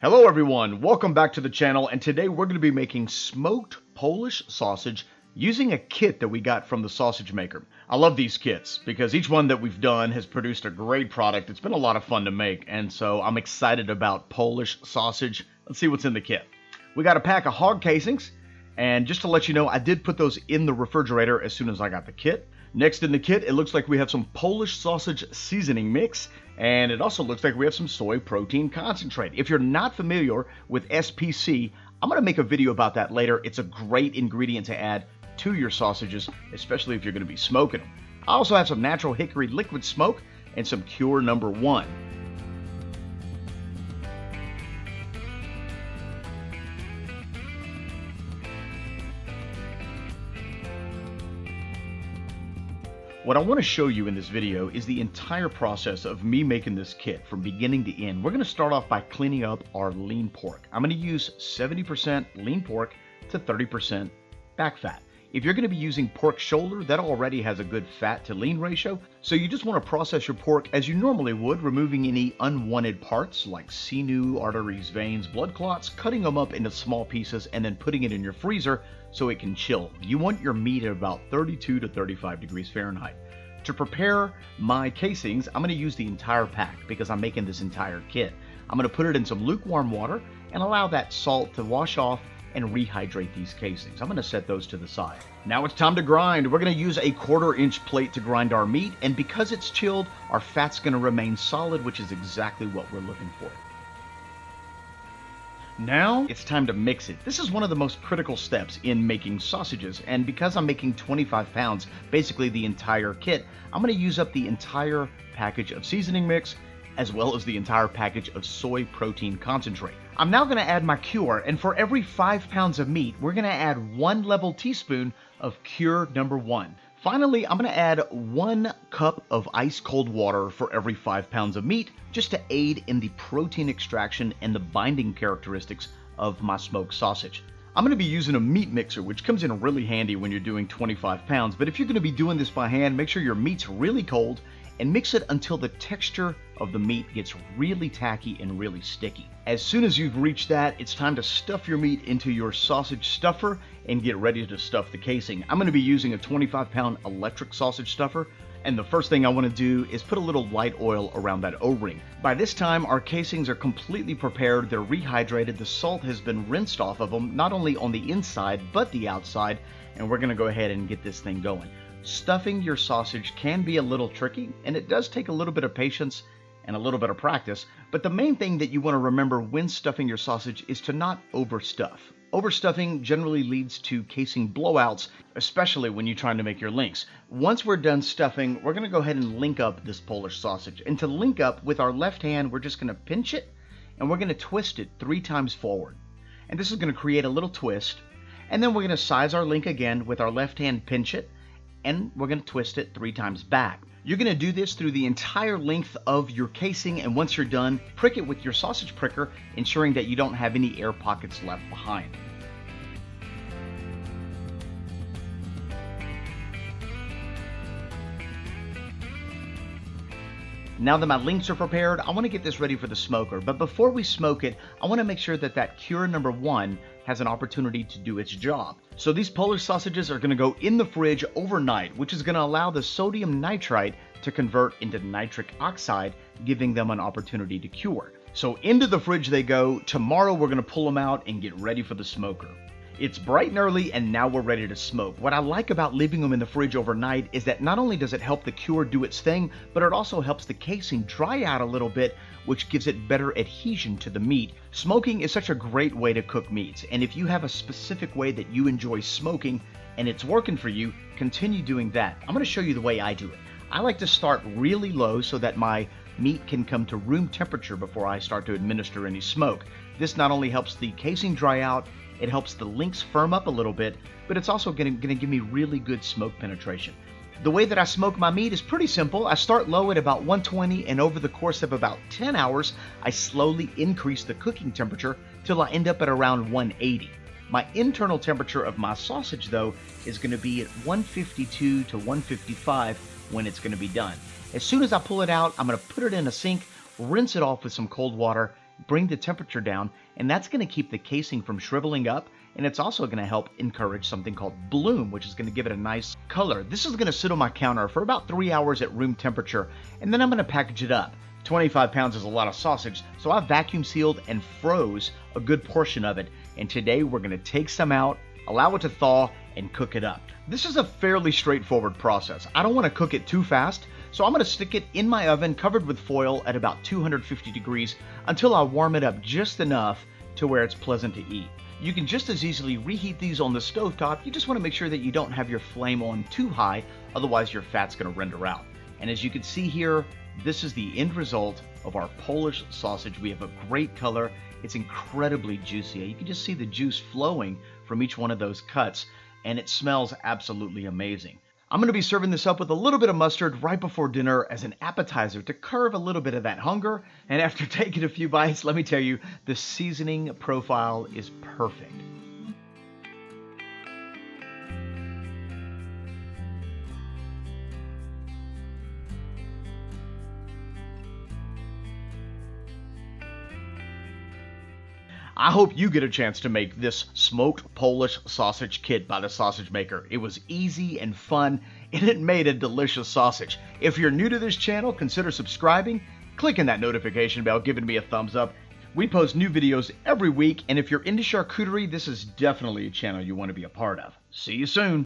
Hello everyone, welcome back to the channel, and today we're going to be making smoked Polish sausage using a kit that we got from the sausage maker. I love these kits because each one that we've done has produced a great product. It's been a lot of fun to make, and so I'm excited about Polish sausage. Let's see what's in the kit. We got a pack of hog casings, and just to let you know, I did put those in the refrigerator as soon as I got the kit. Next in the kit, it looks like we have some Polish sausage seasoning mix, and it also looks like we have some soy protein concentrate. If you're not familiar with SPC, I'm going to make a video about that later. It's a great ingredient to add to your sausages, especially if you're going to be smoking them. I also have some natural hickory liquid smoke and some Cure number 1. What I want to show you in this video is the entire process of me making this kit from beginning to end. We're going to start off by cleaning up our lean pork. I'm going to use 70% lean pork to 30% back fat. If you're going to be using pork shoulder, that already has a good fat to lean ratio, so you just want to process your pork as you normally would, removing any unwanted parts like sinew, arteries, veins, blood clots, cutting them up into small pieces, and then putting it in your freezer so it can chill. You want your meat at about 32 to 35 degrees Fahrenheit. To prepare my casings, I'm going to use the entire pack because I'm making this entire kit. I'm going to put it in some lukewarm water and allow that salt to wash off and rehydrate these casings. I'm going to set those to the side. Now it's time to grind. We're going to use a 1/4 inch plate to grind our meat, and because it's chilled, our fat's going to remain solid, which is exactly what we're looking for. Now it's time to mix it. This is one of the most critical steps in making sausages, and because I'm making 25 pounds, basically the entire kit, I'm going to use up the entire package of seasoning mix as well as the entire package of soy protein concentrate. I'm now going to add my Cure, and for every 5 pounds of meat, we're going to add 1 level teaspoon of Cure number 1. Finally, I'm going to add 1 cup of ice cold water for every 5 pounds of meat, just to aid in the protein extraction and the binding characteristics of my smoked sausage. I'm going to be using a meat mixer, which comes in really handy when you're doing 25 pounds, but if you're going to be doing this by hand, make sure your meat's really cold and mix it until the texture of the meat gets really tacky and really sticky. As soon as you've reached that, it's time to stuff your meat into your sausage stuffer and get ready to stuff the casing. I'm going to be using a 25-pound electric sausage stuffer, and the first thing I want to do is put a little light oil around that O-ring. By this time, our casings are completely prepared, they're rehydrated, the salt has been rinsed off of them, not only on the inside, but the outside, and we're going to go ahead and get this thing going. Stuffing your sausage can be a little tricky, and it does take a little bit of patience and a little bit of practice, but the main thing that you want to remember when stuffing your sausage is to not overstuff. Overstuffing generally leads to casing blowouts, especially when you're trying to make your links. Once we're done stuffing, we're going to go ahead and link up this Polish sausage. And to link up, with our left hand, we're just going to pinch it, and we're going to twist it 3 times forward. And this is going to create a little twist, and then we're going to size our link again with our left hand, pinch it, and we're going to twist it 3 times back. You're going to do this through the entire length of your casing, and once you're done, prick it with your sausage pricker, ensuring that you don't have any air pockets left behind. Now that my links are prepared, I want to get this ready for the smoker, but before we smoke it, I want to make sure that that Cure number 1 has an opportunity to do its job. So these Polish sausages are going to go in the fridge overnight, which is going to allow the sodium nitrite to convert into nitric oxide, giving them an opportunity to cure. So into the fridge they go. Tomorrow we're going to pull them out and get ready for the smoker. It's bright and early, and now we're ready to smoke. What I like about leaving them in the fridge overnight is that not only does it help the Cure do its thing, but it also helps the casing dry out a little bit, which gives it better adhesion to the meat. Smoking is such a great way to cook meats, and if you have a specific way that you enjoy smoking and it's working for you, continue doing that. I'm going to show you the way I do it. I like to start really low so that my meat can come to room temperature before I start to administer any smoke. This not only helps the casing dry out, it helps the links firm up a little bit, but it's also going to give me really good smoke penetration. The way that I smoke my meat is pretty simple. I start low at about 120, and over the course of about 10 hours, I slowly increase the cooking temperature till I end up at around 180. My internal temperature of my sausage, though, is going to be at 152 to 155 when it's going to be done. As soon as I pull it out, I'm going to put it in a sink, rinse it off with some cold water, bring the temperature down, and that's going to keep the casing from shriveling up, and it's also going to help encourage something called bloom, which is going to give it a nice color. This is going to sit on my counter for about 3 hours at room temperature, and then I'm going to package it up. 25 pounds is a lot of sausage, so I vacuum sealed and froze a good portion of it, and today we're going to take some out, allow it to thaw, and cook it up. This is a fairly straightforward process. I don't want to cook it too fast, so I'm going to stick it in my oven covered with foil at about 250 degrees until I warm it up just enough to where it's pleasant to eat. You can just as easily reheat these on the stovetop. You just want to make sure that you don't have your flame on too high, otherwise your fat's going to render out. And as you can see here, this is the end result of our Polish sausage. We have a great color. It's incredibly juicy. You can just see the juice flowing from each one of those cuts, and it smells absolutely amazing. I'm going to be serving this up with a little bit of mustard right before dinner as an appetizer to curb a little bit of that hunger. And after taking a few bites, let me tell you, the seasoning profile is perfect. I hope you get a chance to make this smoked Polish sausage kit by the sausage maker. It was easy and fun, and it made a delicious sausage. If you're new to this channel, consider subscribing, clicking that notification bell, giving me a thumbs up. We post new videos every week, and if you're into charcuterie, this is definitely a channel you want to be a part of. See you soon.